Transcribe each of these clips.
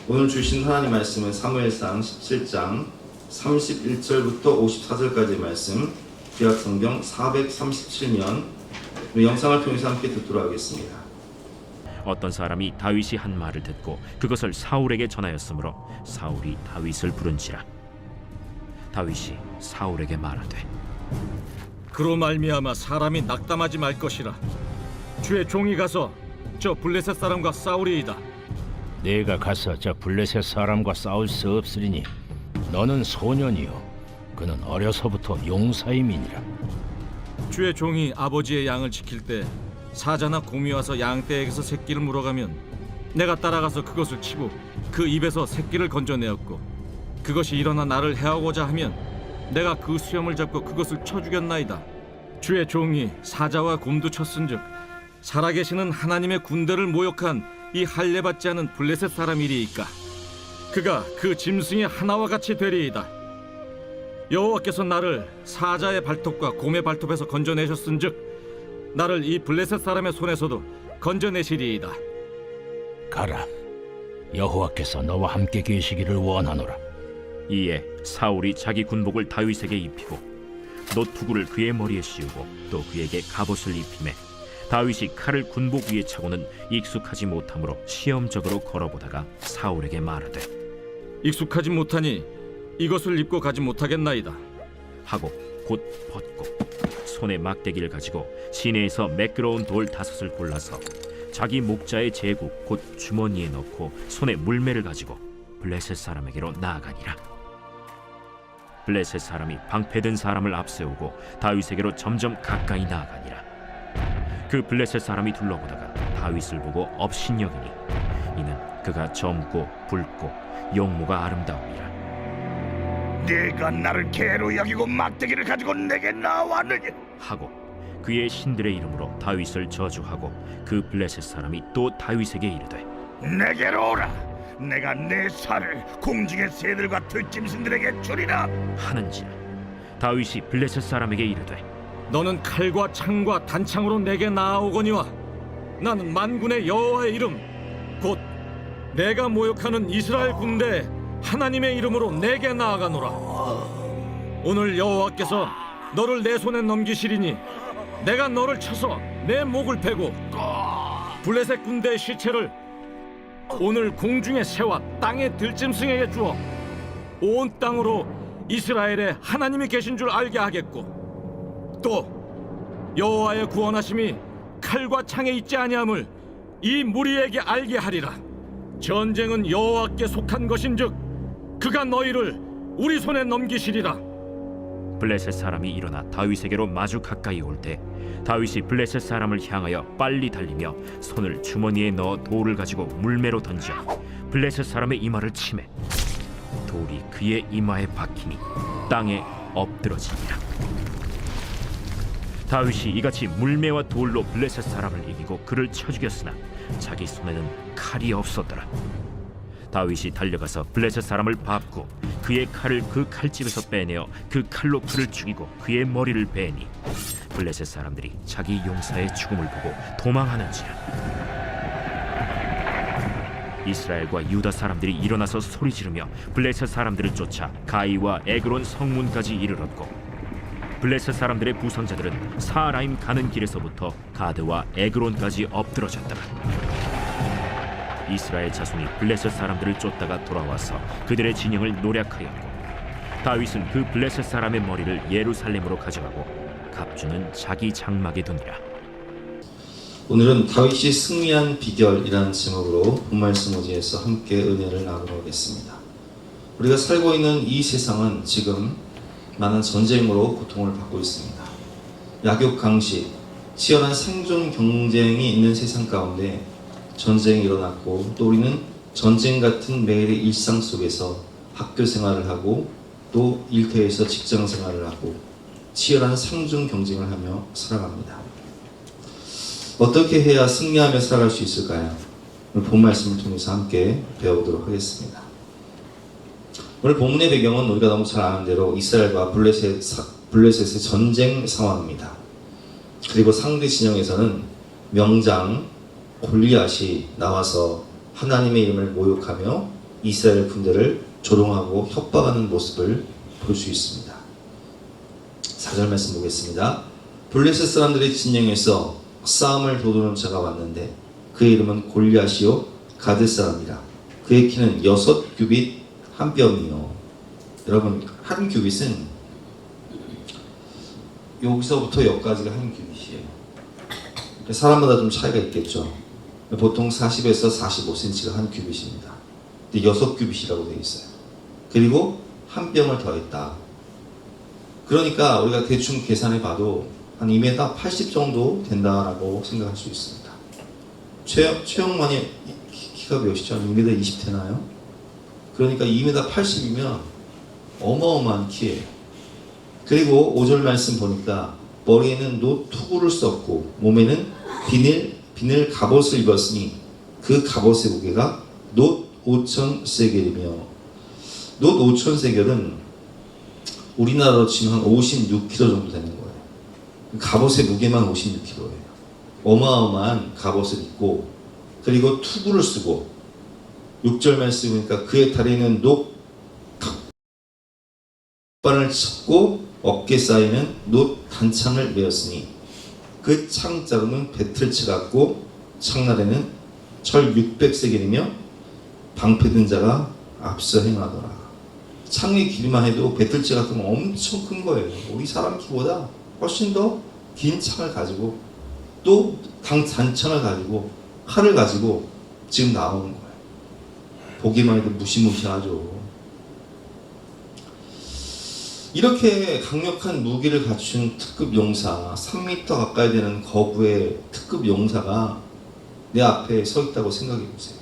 오늘 주신 하나님 말씀은 사무엘상 17장 31절부터 54절까지 말씀, 구약성경 437면 우리 영상을 통해서 함께 듣도록 하겠습니다. 어떤 사람이 다윗이 한 말을 듣고 그것을 사울에게 전하였으므로 사울이 다윗을 부른지라. 다윗이 사울에게 말하되, 그로 말미암아 사람이 낙담하지 말 것이라. 주의 종이 가서 저 블레셋 사람과 싸우리이다. 내가 가서 저 블레셋 사람과 싸울 수 없으리니 너는 소년이요 그는 어려서부터 용사임이니라. 주의 종이 아버지의 양을 지킬 때 사자나 곰이 와서 양떼에게서 새끼를 물어가면 내가 따라가서 그것을 치고 그 입에서 새끼를 건져내었고, 그것이 일어나 나를 해하고자 하면 내가 그 수염을 잡고 그것을 쳐 죽였나이다. 주의 종이 사자와 곰도 쳤은즉 살아계시는 하나님의 군대를 모욕한 이 할례받지 않은 블레셋 사람이리이까. 그가 그 짐승의 하나와 같이 되리이다. 여호와께서 나를 사자의 발톱과 곰의 발톱에서 건져내셨은즉 나를 이 블레셋 사람의 손에서도 건져내시리이다. 가라, 여호와께서 너와 함께 계시기를 원하노라. 이에 사울이 자기 군복을 다윗에게 입히고 노투구를 그의 머리에 씌우고 또 그에게 갑옷을 입히매, 다윗이 칼을 군복 위에 차고는 익숙하지 못하므로 시험적으로 걸어보다가 사울에게 말하되, 익숙하지 못하니 이것을 입고 가지 못하겠나이다 하고 곧 벗고 손에 막대기를 가지고 시내에서 매끄러운 돌 5을 골라서 자기 목자의 제국 곧 주머니에 넣고 손에 물매를 가지고 블레셋 사람에게로 나아가니라. 블레셋 사람이 방패든 사람을 앞세우고 다윗에게로 점점 가까이 나아가니라. 그 블레셋 사람이 둘러보다가 다윗을 보고 업신여기니 이는 그가 젊고 붉고 용모가 아름다움이라. 네가 나를 개로 여기고 막대기를 가지고 내게 나왔느냐 하고 그의 신들의 이름으로 다윗을 저주하고, 그 블레셋 사람이 또 다윗에게 이르되, 내게로 오라. 내가 내 살을 공중의 새들과 들짐승들에게 주리라. 하는지라. 다윗이 블레셋 사람에게 이르되, 너는 칼과 창과 단창으로 내게 나아오거니와 나는 만군의 여호와의 이름 곧 내가 모욕하는 이스라엘 군대 하나님의 이름으로 내게 나아가노라. 오늘 여호와께서 너를 내 손에 넘기시리니 내가 너를 쳐서 내 목을 베고 블레셋 군대의 시체를 오늘 공중의 새와 땅의 들짐승에게 주어 온 땅으로 이스라엘에 하나님이 계신 줄 알게 하겠고, 또 여호와의 구원하심이 칼과 창에 있지 아니함을 이 무리에게 알게 하리라. 전쟁은 여호와께 속한 것인즉 그가 너희를 우리 손에 넘기시리라. 블레셋 사람이 일어나 다윗에게로 마주 가까이 올 때 다윗이 블레셋 사람을 향하여 빨리 달리며 손을 주머니에 넣어 돌을 가지고 물매로 던져 블레셋 사람의 이마를 치매 돌이 그의 이마에 박히니 땅에 엎드러지니라. 다윗이 이같이 물매와 돌로 블레셋 사람을 이기고 그를 쳐 죽였으나 자기 손에는 칼이 없었더라. 다윗이 달려가서 블레셋 사람을 밟고 그의 칼을 그 칼집에서 빼내어 그 칼로 그를 죽이고 그의 머리를 베니 블레셋 사람들이 자기 용사의 죽음을 보고 도망하는지라. 이스라엘과 유다 사람들이 일어나서 소리 지르며 블레셋 사람들을 쫓아 가이와 에그론 성문까지 이르렀고, 블레셋 사람들의 부상자들은 사라임 가는 길에서부터 가드와 에그론까지 엎드러졌더라. 이스라엘 자손이 블레셋 사람들을 쫓다가 돌아와서 그들의 진영을 노략하였고, 다윗은 그 블레셋 사람의 머리를 예루살렘으로 가져가고 갑주는 자기 장막에 두니라. 오늘은 다윗이 승리한 비결이라는 제목으로 본말씀 어지에서 함께 은혜를 나누겠습니다. 우리가 살고 있는 이 세상은 지금 많은 전쟁으로 고통을 받고 있습니다. 약육 강식, 치열한 생존 경쟁이 있는 세상 가운데 전쟁이 일어났고, 또 우리는 전쟁 같은 매일의 일상 속에서 학교 생활을 하고 또 일터에서 직장 생활을 하고 치열한 생존 경쟁을 하며 살아갑니다. 어떻게 해야 승리하며 살아갈 수 있을까요? 오늘 본 말씀을 통해서 함께 배워보도록 하겠습니다. 오늘 본문의 배경은 우리가 너무 잘 아는 대로 이스라엘과 블레셋의 전쟁 상황입니다. 그리고 상대 진영에서는 명장 골리앗이 나와서 하나님의 이름을 모욕하며 이스라엘 군대를 조롱하고 협박하는 모습을 볼 수 있습니다. 4절 말씀 보겠습니다. 블레셋 사람들의 진영에서 싸움을 도두는 자가 왔는데 그의 이름은 골리앗이요 가드 사람이라. 그의 키는 6규빗 한 뼘이요. 여러분, 한 규빗은 여기서부터 여기까지가 한 규빗이에요. 사람마다 좀 차이가 있겠죠. 보통 40에서 45cm가 한 규빗입니다. 근데 6규빗이라고 되어 있어요. 그리고 한 뼘을 더했다. 그러니까 우리가 대충 계산해 봐도 한 2m 80 정도 된다라고 생각할 수 있습니다. 최영만이 키가 몇이죠? 2m 20 되나요? 그러니까 2m 80이면 어마어마한 키예요. 그리고 5절 말씀 보니까 머리에는 놋 투구를 썼고 몸에는 비늘 갑옷을 입었으니 그 갑옷의 무게가 놋 5,000세겔이며, 놋 5,000세겔은 우리나라로 치면 한 56kg 정도 되는 거예요. 갑옷의 무게만 56kg예요. 어마어마한 갑옷을 입고 그리고 투구를 쓰고, 6절 말씀 보니까 그의 다리에는 놋 바늘 쳤고 어깨 사이는 놋 단창을 메었으니 그 창자루는 배틀치 같고 창날에는 철 600세겔이며 방패든 자가 앞서 행하더라. 창의 길이만 해도 배틀치 같은 건 엄청 큰 거예요. 우리 사람 키보다 훨씬 더 긴 창을 가지고 또 단창을 가지고 칼을 가지고 지금 나오는 거예요. 보기만 해도 무시무시하죠. 이렇게 강력한 무기를 갖춘 특급 용사, 3m 가까이 되는 거부의 특급 용사가 내 앞에 서 있다고 생각해 보세요.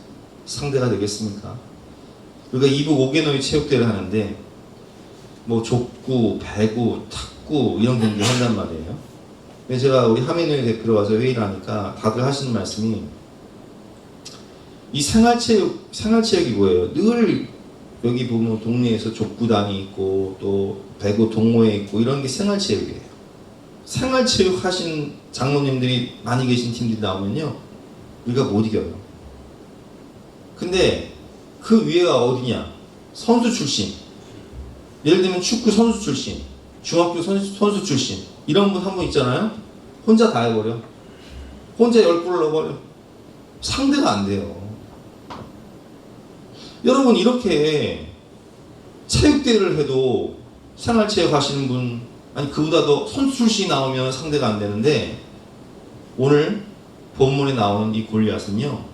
상대가 되겠습니까? 우리가 이북 5개노의 체육대회를 하는데 뭐 족구, 배구, 탁구 이런 경기를 한단 말이에요. 근데 제가 우리 하민회 대표로 와서 회의를 하니까 다들 하시는 말씀이, 이 생활체육이 뭐예요? 늘 여기 보면 동네에서 족구단이 있고 또 배구 동호회 있고 이런 게 생활체육이에요. 생활체육 하신 장로님들이 많이 계신 팀들이 나오면요, 우리가 못 이겨요. 근데 그 위에가 어디냐? 선수 출신. 예를 들면 축구 선수 출신, 중학교 선수 출신, 이런 분 한 분 있잖아요. 혼자 다 해버려. 혼자 10골을 넣어버려. 상대가 안 돼요. 여러분, 이렇게 체육대회를 해도 생활체육 하시는 분, 아니 그보다 더 선수 출신이 나오면 상대가 안 되는데, 오늘 본문에 나오는 이 골리앗은요,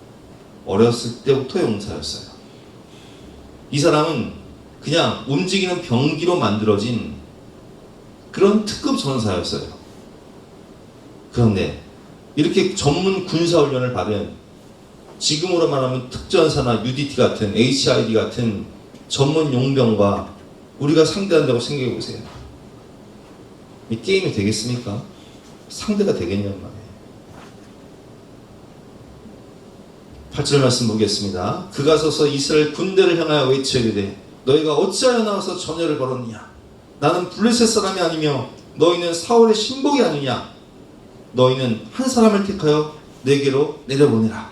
어렸을 때부터 용사였어요. 이 사람은 그냥 움직이는 병기로 만들어진 그런 특급 전사였어요. 그런데 이렇게 전문 군사훈련을 받은, 지금으로 말하면 특전사나 UDT 같은, HID 같은 전문 용병과 우리가 상대한다고 생각해 보세요. 이 게임이 되겠습니까? 상대가 되겠냔 말이에요. 8절 말씀 보겠습니다. 그가 서서 이스라엘 군대를 향하여 외치되 너희가 어찌하여 나와서 전열을 벌었느냐? 나는 블레셋 사람이 아니며 너희는 사울의 신복이 아니냐? 너희는 한 사람을 택하여 내게로 내려보내라.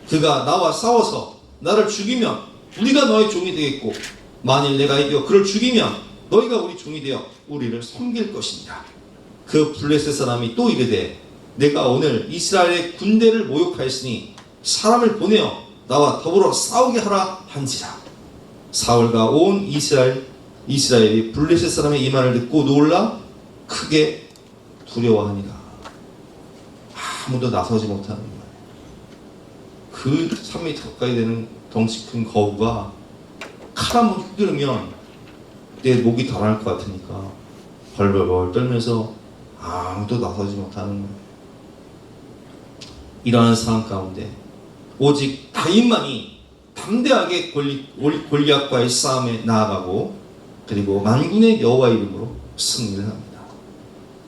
그가 나와 싸워서 나를 죽이면 우리가 너의 종이 되겠고, 만일 내가 이겨 그를 죽이면 너희가 우리 종이 되어 우리를 섬길 것이니라. 그 블레셋 사람이 또 이르되 내가 오늘 이스라엘의 군대를 모욕하였으니 사람을 보내어 나와 더불어 싸우게 하라 한지라. 사울과 온 이스라엘이 블레셋 사람의 이 말을 듣고 놀라 크게 두려워하니라. 아무도 나서지 못하는 거예요. 그 3m 가까이 되는 덩치 큰 거구가 칼 한번 휘두르면 내 목이 달아날 것 같으니까 벌벌벌 떨면서 아무도 나서지 못하는 거예요. 이러한 상황 가운데 오직 다윗만이 담대하게 골리앗과의 싸움에 나아가고, 그리고 만군의 여호와 이름으로 승리를 합니다.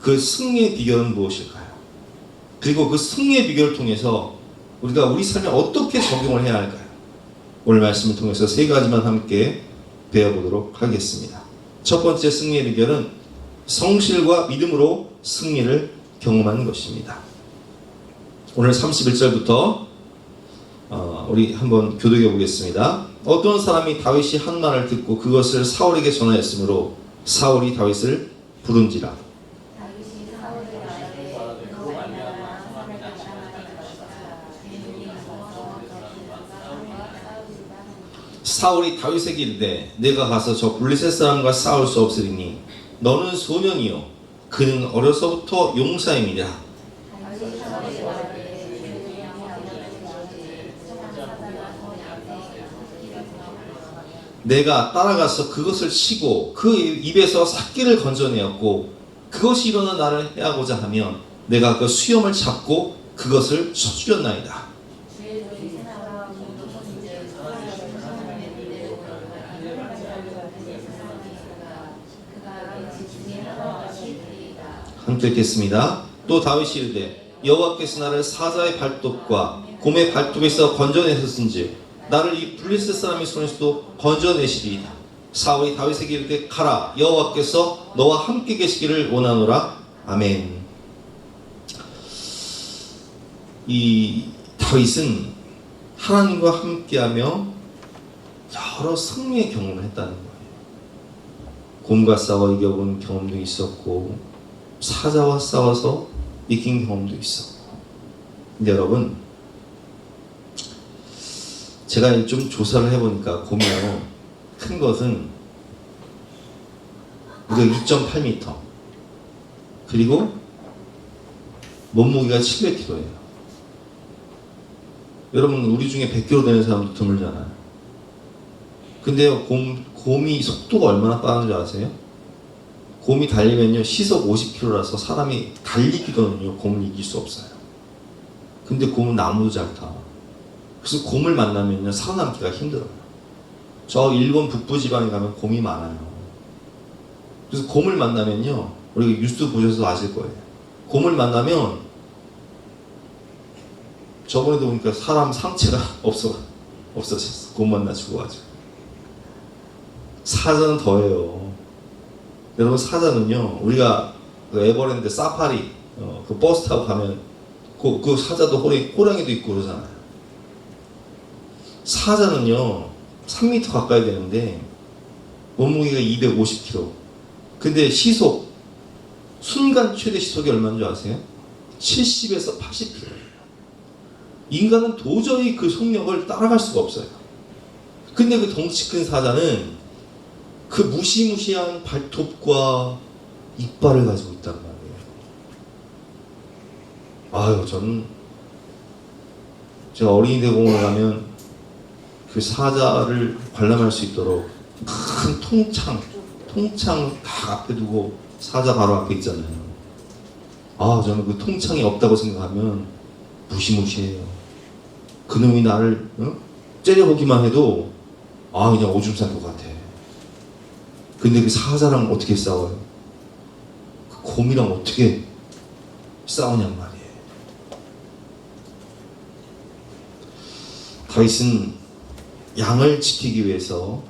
그 승리의 비결은 무엇일까요? 그리고 그 승리의 비결을 통해서 우리가 우리 삶에 어떻게 적용을 해야 할까요? 오늘 말씀을 통해서 3가지만 함께 배워보도록 하겠습니다. 첫 번째 승리의 비결은 성실과 믿음으로 승리를 경험하는 것입니다. 오늘 31절부터 우리 한번 교독해 보겠습니다. 어떤 사람이 다윗이 한 말을 듣고 그것을 사울에게 전하였으므로 사울이 다윗을 부른지라. 사울이 다윗에게 이르되 내가 가서 저 블레셋 사람과 싸울 수 없으리니 너는 소년이요 그는 어려서부터 용사임이라. 내가 따라가서 그것을 치고 그 입에서 삭기를 건져내었고 그것이 일어나 나를 해하고자 하면 내가 그 수염을 잡고 그것을 쳐죽였나이다. 함께 읽겠습니다. 또 다윗이 이르되 여호와께서 나를 사자의 발톱과 곰의 발톱에서 건져내셨은지 나를 이 블레셋 사람의 손에서도 건져내시리이다. 사울이 다윗에게 이르되 가라 여호와께서 너와 함께 계시기를 원하노라. 아멘. 이 다윗은 하나님과 함께하며 여러 승리의 경험을 했다는 거예요. 곰과 싸워 이겨본 경험도 있었고 사자와 싸워서 이긴 경험도 있었고. 근데 여러분, 제가 좀 조사를 해보니까 곰이요, 큰 것은 우리가 2.8m 그리고 몸무게가 700kg예요. 여러분, 우리 중에 100kg 되는 사람도 드물잖아요. 근데요, 곰이 속도가 얼마나 빠른지 아세요? 곰이 달리면요 시속 50km라서 사람이 달리기로는요 곰을 이길 수 없어요. 근데 곰은 나무도 잘 타. 그래서 곰을 만나면요 살아남기가 힘들어요. 저 일본 북부 지방에 가면 곰이 많아요. 그래서 곰을 만나면요, 우리 뉴스 보셔서 아실 거예요. 곰을 만나면 저번에도 보니까 사람 상체가 없어졌어. 곰 만나 죽어가지고. 사자는 더해요. 여러분, 사자는요, 우리가 그 에버랜드 사파리 그 버스 타고 가면 그 사자도 호랑이도 있고 그러잖아요. 사자는요 3m 가까이 되는데 몸무게가 250kg. 근데 시속 순간 최대 시속이 얼마인 줄 아세요? 70에서 80km. 인간은 도저히 그 속력을 따라갈 수가 없어요. 근데 그 덩치 큰 사자는 그 무시무시한 발톱과 이빨을 가지고 있단 말이에요. 아유, 저는 제가 어린이 대공원에 가면 그 사자를 관람할 수 있도록 큰 통창 다 앞에 두고 사자 바로 앞에 있잖아요. 아, 저는 그 통창이 없다고 생각하면 무시무시해요. 그놈이 나를 째려보기만 해도 그냥 오줌 쌀 것 같아. 근데 그 사자랑 어떻게 싸워요? 그 곰이랑 어떻게 싸우냔 말이에요. 다윗은 양을 지키기 위해서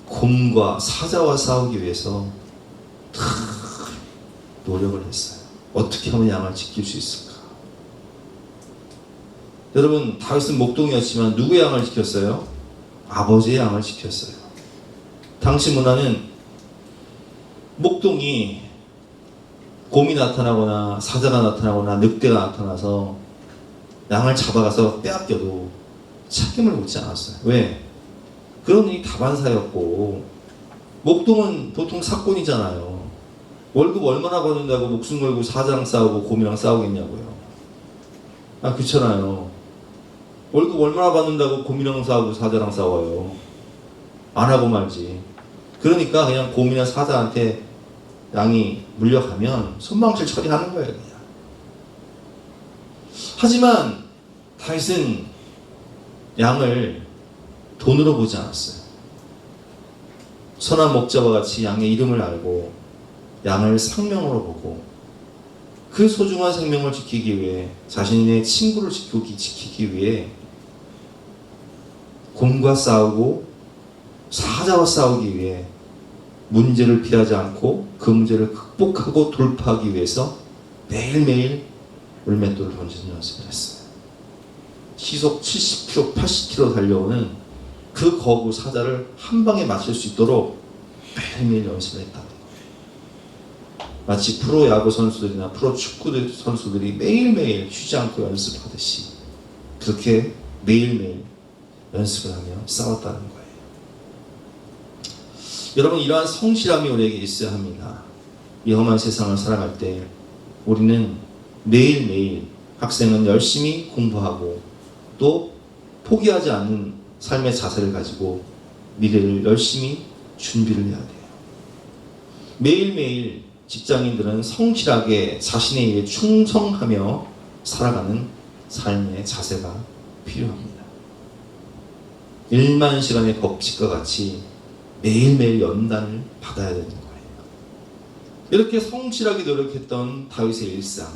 곰과 사자와 싸우기 위해서 노력을 했어요. 어떻게 하면 양을 지킬 수 있을까? 여러분, 다윗은 목동이었지만 누구의 양을 지켰어요? 아버지의 양을 지켰어요. 당시 문화는 목동이 곰이 나타나거나 사자가 나타나거나 늑대가 나타나서 양을 잡아가서 빼앗겨도 책임을 묻지 않았어요. 왜? 그런 일이 다반사였고, 목동은 보통 사건이잖아요. 월급 얼마나 받는다고 목숨 걸고 사자랑 싸우고 곰이랑 싸우겠냐고요. 그렇잖아요. 월급 얼마나 받는다고 곰이랑 싸우고 사자랑 싸워요. 안 하고 말지. 그러니까 그냥 곰이나 사자한테 양이 물려가면 손방출 처리하는 거예요, 그냥. 하지만 다윗은 양을 돈으로 보지 않았어요. 선한 목자와 같이 양의 이름을 알고 양을 생명으로 보고 그 소중한 생명을 지키기 위해, 자신의 친구를 지키기 위해 곰과 싸우고 사자와 싸우기 위해 문제를 피하지 않고 그 문제를 극복하고 돌파하기 위해서 매일매일 물맷돌을 던지는 연습을 했어요. 시속 70km, 80km 달려오는 그 거구 사자를 한 방에 맞출 수 있도록 매일매일 연습을 했다는 거예요. 마치 프로야구 선수들이나 프로축구 선수들이 매일매일 쉬지 않고 연습하듯이 그렇게 매일매일 연습을 하며 싸웠다는 거예요. 여러분, 이러한 성실함이 우리에게 있어야 합니다. 이 험한 세상을 살아갈 때 우리는 매일매일 학생은 열심히 공부하고 또 포기하지 않는 삶의 자세를 가지고 미래를 열심히 준비를 해야 돼요. 매일매일 직장인들은 성실하게 자신의 일에 충성하며 살아가는 삶의 자세가 필요합니다. 1만 시간의 법칙과 같이 매일매일 연단을 받아야 되는 거예요. 이렇게 성실하게 노력했던 다윗의 일상,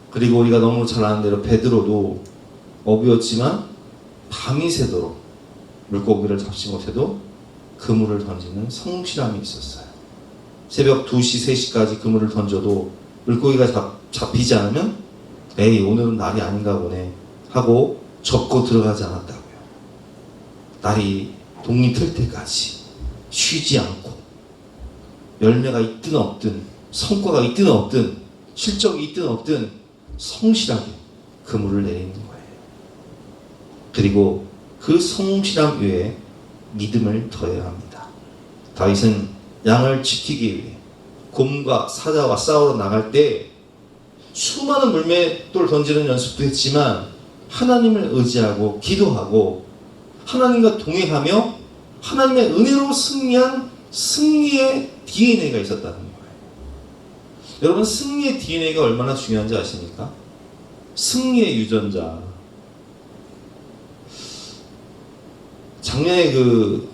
그리고 우리가 너무 잘 아는 대로 베드로도 어부였지만 밤이 새도록 물고기를 잡지 못해도 그물을 던지는 성실함이 있었어요. 새벽 2시, 3시까지 그물을 던져도 물고기가 잡히지 않으면 에이, 오늘은 날이 아닌가 보네 하고 접고 들어가지 않았다고요. 날이 동이 틀 때까지 쉬지 않고 열매가 있든 없든 성과가 있든 없든 실적이 있든 없든 성실하게 그물을 내리는 거예요. 그리고 그 성실함 위에 믿음을 더해야 합니다. 다윗은 양을 지키기 위해 곰과 사자와 싸우러 나갈 때 수많은 물맷돌 던지는 연습도 했지만 하나님을 의지하고 기도하고 하나님과 동행하며 하나님의 은혜로 승리한 승리의 DNA가 있었다는 거예요. 여러분, 승리의 DNA가 얼마나 중요한지 아십니까? 승리의 유전자. 작년에 그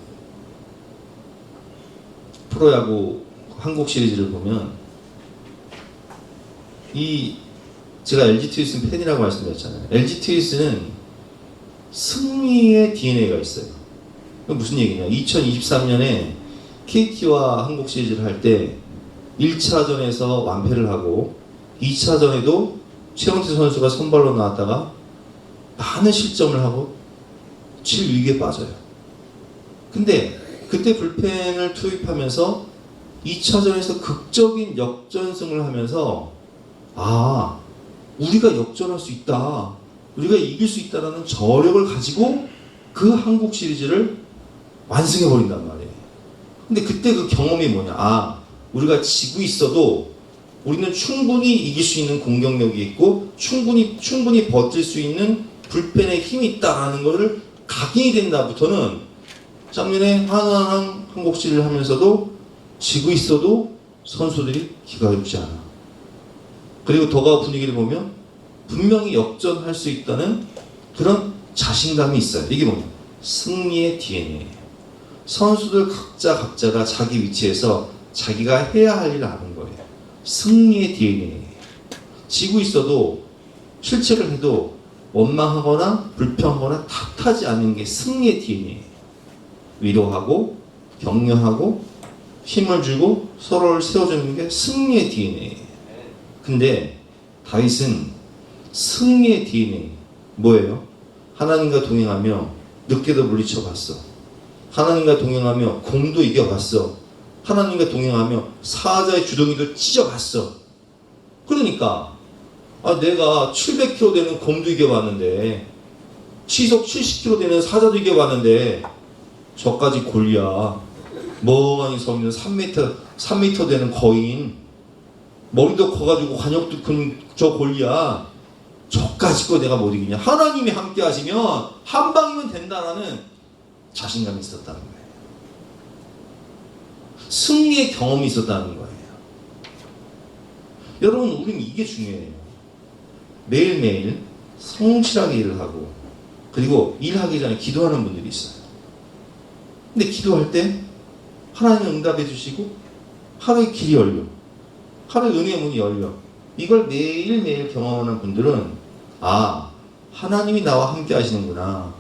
프로야구 한국 시리즈를 보면 제가 LG 트윈스 팬이라고 말씀드렸잖아요. LG 트윈스는 승리의 DNA가 있어요. 무슨 얘기냐? 2023년에 KT와 한국 시리즈를 할 때 1차전에서 완패를 하고 2차전에도 최원태 선수가 선발로 나왔다가 많은 실점을 하고 7위기에 빠져요. 근데 그때 불펜을 투입하면서 2차전에서 극적인 역전승을 하면서 우리가 역전할 수 있다, 우리가 이길 수 있다라는 저력을 가지고 그 한국 시리즈를 완승해 버린단 말이에요. 근데 그때 그 경험이 뭐냐? 우리가 지고 있어도 우리는 충분히 이길 수 있는 공격력이 있고 충분히 버틸 수 있는 불펜의 힘이 있다라는 것을 각인이 된 날부터는 작년에 하나하나 한국 시리즈를 하면서도 지고 있어도 선수들이 기가 죽지 않아. 그리고 더가우 분위기를 보면 분명히 역전할 수 있다는 그런 자신감이 있어요. 이게 뭐냐? 승리의 DNA예요. 선수들 각자가 자기 위치에서 자기가 해야 할 일을 아는 거예요. 승리의 DNA예요. 지고 있어도 실책을 해도 원망하거나 불평하거나 탓하지 않는 게 승리의 DNA예요. 위로하고 격려하고 힘을 주고 서로를 세워주는 게 승리의 DNA예요. 근데 다윗은 승리의 DNA 뭐예요? 하나님과 동행하며 늑대도 물리쳐봤어. 하나님과 동행하며 곰도 이겨봤어. 하나님과 동행하며 사자의 주둥이도 찢어봤어. 그러니까 내가 700kg 되는 곰도 이겨봤는데 시속 70km 되는 사자도 이겨봤는데 저까지 골리앗 멍하니 서 있는 3m 되는 거인, 머리도 커가지고 관역도 큰 저 골리앗 저까지 거 내가 못 이기냐? 하나님이 함께 하시면 한 방이면 된다라는 자신감이 있었다는 거예요. 승리의 경험이 있었다는 거예요. 여러분, 우리는 이게 중요해요. 매일매일 성실하게 일을 하고 그리고 일하기 전에 기도하는 분들이 있어요. 근데 기도할 때 하나님이 응답해 주시고 하루의 길이 열려, 하루의 은혜의 문이 열려. 이걸 매일매일 경험하는 분들은 하나님이 나와 함께 하시는구나.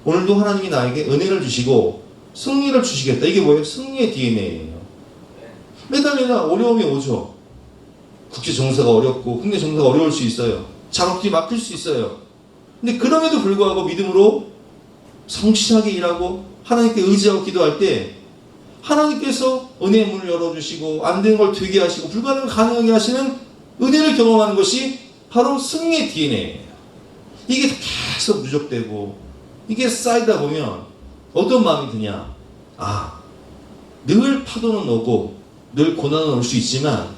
오늘도 하나님이 나에게 은혜를 주시고 승리를 주시겠다. 이게 뭐예요? 승리의 DNA예요. 매달리나 어려움이 오죠. 국제 정세가 어렵고 국내 정세가 어려울 수 있어요. 작업들이 막힐 수 있어요. 근데 그럼에도 불구하고 믿음으로 성실하게 일하고 하나님께 의지하고 기도할 때 하나님께서 은혜의 문을 열어주시고 안 되는 걸 되게 하시고 불가능을 가능하게 하시는 은혜를 경험하는 것이 바로 승리의 DNA예요. 이게 계속 누적되고 이게 쌓이다 보면 어떤 마음이 드냐? 늘 파도는 오고 늘 고난은 올 수 있지만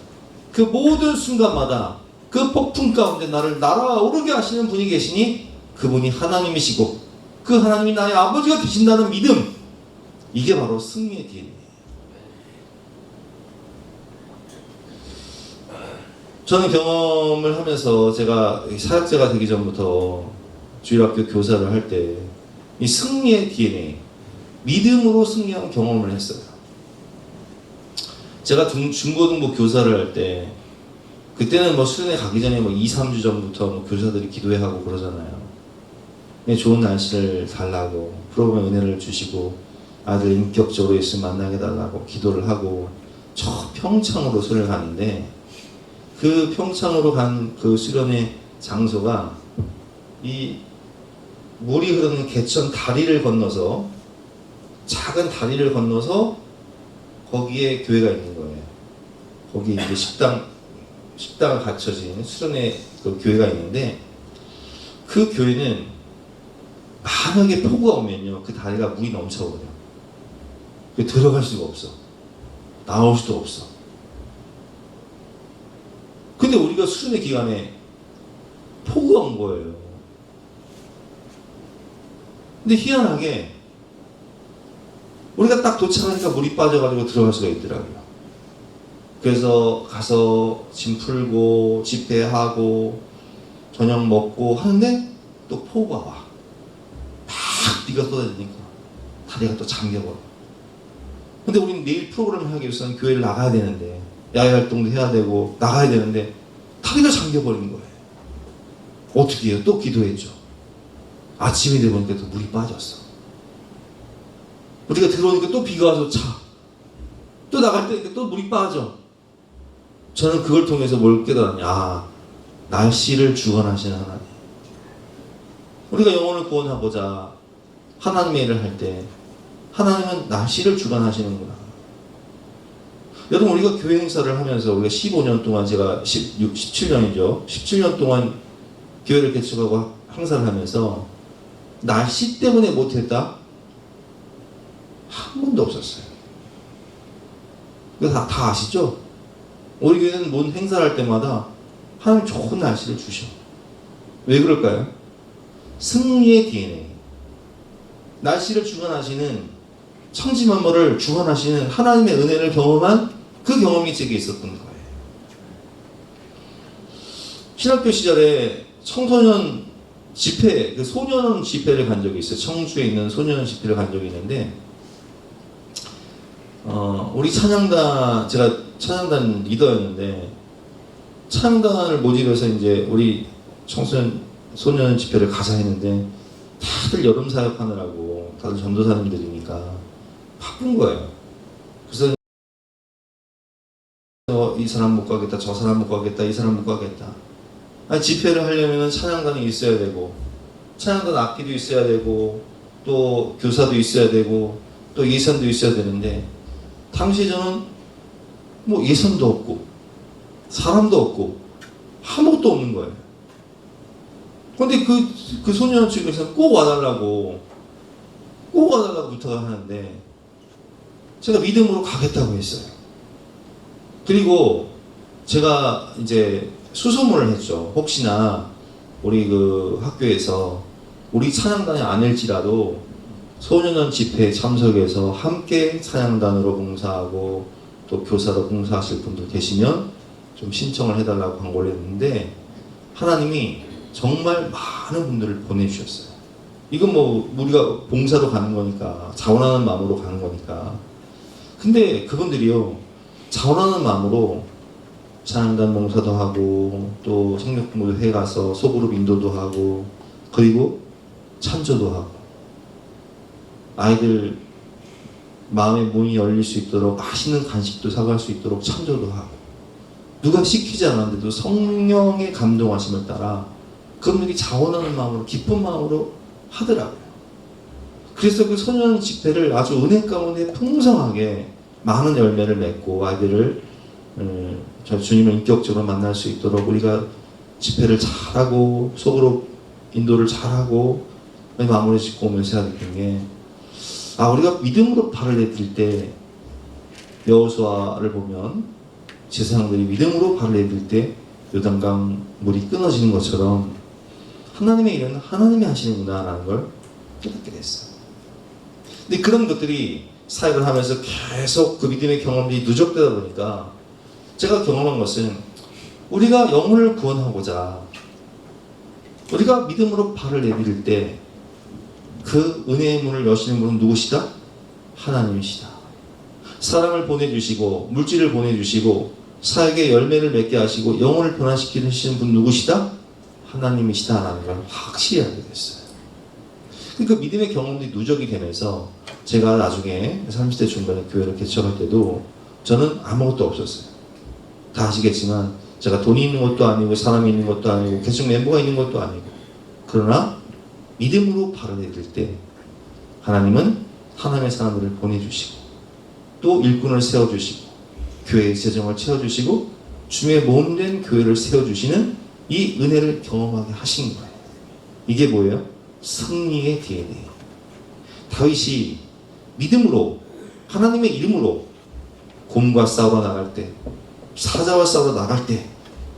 그 모든 순간마다 그 폭풍 가운데 나를 날아오르게 하시는 분이 계시니 그분이 하나님이시고 그 하나님이 나의 아버지가 되신다는 믿음, 이게 바로 승리의 DNA예요. 저는 경험을 하면서 제가 사역자가 되기 전부터 주일학교 교사를 할 때 이 승리의 DNA, 믿음으로 승리한 경험을 했어요. 제가 중고등부 교사를 할 때 그때는 뭐 수련회 가기 전에 2, 3주 전부터 교사들이 기도회 하고 그러잖아요. 좋은 날씨를 달라고 프로그램 은혜를 주시고 아들 인격적으로 예수 만나게 달라고 기도를 하고 저 평창으로 수련을 가는데 그 평창으로 간 그 수련회 장소가 이 물이 흐르는 개천 다리를 건너서 작은 다리를 건너서 거기에 교회가 있는 거예요. 거기 이제 식당을 갖춰진 수련회 그 교회가 있는데 그 교회는 만약에 폭우가 오면요 그 다리가 물이 넘쳐버려. 들어갈 수가 없어. 나올 수도 없어. 근데 우리가 수련회 기간에 폭우가 온 거예요. 근데 희한하게 우리가 딱 도착하니까 물이 빠져가지고 들어갈 수가 있더라고요. 그래서 가서 짐 풀고 집회하고 저녁 먹고 하는데 또 폭우가 와. 막 비가 쏟아지니까 다리가 또 잠겨버려. 근데 우리는 내일 프로그램을 하기 위해서는 교회를 나가야 되는데 야외 활동도 해야 되고 나가야 되는데 다리가 잠겨버린 거예요. 어떻게 해요? 또 기도했죠. 아침이 되보니까 또 물이 빠졌어. 우리가 들어오니까 또 비가 와서 차. 또 나갈 때니까 또 물이 빠져. 저는 그걸 통해서 뭘 깨달았냐. 날씨를 주관하시는 하나님. 우리가 영혼을 구원하고자 하나님의 일을 할 때 하나님은 날씨를 주관하시는구나. 여러분 우리가 교회 행사를 하면서 우리가 15년 동안 제가 17년이죠. 17년 동안 교회를 개척하고 행사를 하면서 날씨 때문에 못했다? 한 번도 없었어요. 이거 다 아시죠? 우리 교회는 뭔 행사를 할 때마다 하나님 좋은 날씨를 주셔. 왜 그럴까요? 승리의 DNA. 날씨를 주관하시는 천지만물을 주관하시는 하나님의 은혜를 경험한 그 경험이 제게 있었던 거예요. 신학교 시절에 청소년 집회, 그 소년 집회를 간 적이 있어요. 청주에 있는 소년 집회를 간 적이 있는데 우리 찬양단, 제가 찬양단 리더였는데 찬양단을 모집해서 이제 우리 청소년 소년 집회를 가자 했는데 다들 여름 사역하느라고 다들 전도사님들이니까 바쁜 거예요. 그래서 이 사람 못 가겠다, 저 사람 못 가겠다, 이 사람 못 가겠다. 아니, 집회를 하려면 찬양단이 있어야 되고 찬양단 악기도 있어야 되고 또 교사도 있어야 되고 또 예산도 있어야 되는데 당시 저는 뭐 예산도 없고 사람도 없고 아무것도 없는 거예요. 근데 그 소년 측에서 꼭 와달라고 부탁을 하는데 제가 믿음으로 가겠다고 했어요. 그리고 제가 이제 수소문을 했죠. 혹시나 우리 그 학교에서 우리 찬양단이 아닐지라도 소년원 집회에 참석해서 함께 찬양단으로 봉사하고 또 교사로 봉사하실 분들 계시면 좀 신청을 해달라고 광고를 했는데 하나님이 정말 많은 분들을 보내주셨어요. 이건 뭐 우리가 봉사로 가는 거니까 자원하는 마음으로 가는 거니까. 근데 그분들이요 자원하는 마음으로 찬양단 봉사도 하고 또 성경 공부도 해가서 소그룹 인도도 하고 그리고 찬조도 하고 아이들 마음의 문이 열릴 수 있도록 맛있는 간식도 사갈 수 있도록 찬조도 하고 누가 시키지 않았는데도 성령의 감동하심을 따라 그분들이 자원하는 마음으로 기쁜 마음으로 하더라고요. 그래서 그 소년 집회를 아주 은혜 가운데 풍성하게 많은 열매를 맺고 아이들을 저 주님을 인격적으로 만날 수 있도록 우리가 집회를 잘하고 속으로 인도를 잘하고 마무리 짓고 오면서 해야 되는 게 우리가 믿음으로 발을 내딜 때 여호수아를 보면 제사장들이 믿음으로 발을 내딜 때 요단강 물이 끊어지는 것처럼 하나님의 일은 하나님이 하시는구나 라는 걸 깨닫게 됐어요. 근데 그런 것들이 사역을 하면서 계속 그 믿음의 경험이 누적되다 보니까 제가 경험한 것은 우리가 영혼을 구원하고자 우리가 믿음으로 발을 내밀 때 그 은혜의 문을 여시는 분은 누구시다? 하나님이시다. 사람을 보내주시고 물질을 보내주시고 사역의 열매를 맺게 하시고 영혼을 변화시키시는 분 누구시다? 하나님이시다라는 걸 확실히 알게 됐어요. 그러니까 믿음의 경험들이 누적이 되면서 제가 나중에 30대 중반에 교회를 개척할 때도 저는 아무것도 없었어요. 다 아시겠지만 제가 돈이 있는 것도 아니고 사람이 있는 것도 아니고 개척 멤버가 있는 것도 아니고 그러나 믿음으로 발을 내딜 때 하나님은 하나님의 사람들을 보내주시고 또 일꾼을 세워주시고 교회의 재정을 채워주시고 주의 몸된 교회를 세워주시는 이 은혜를 경험하게 하신 거예요. 이게 뭐예요? 승리의 DNA. 다윗이 믿음으로 하나님의 이름으로 곰과 싸우러 나갈 때 사자와 싸우러 나갈 때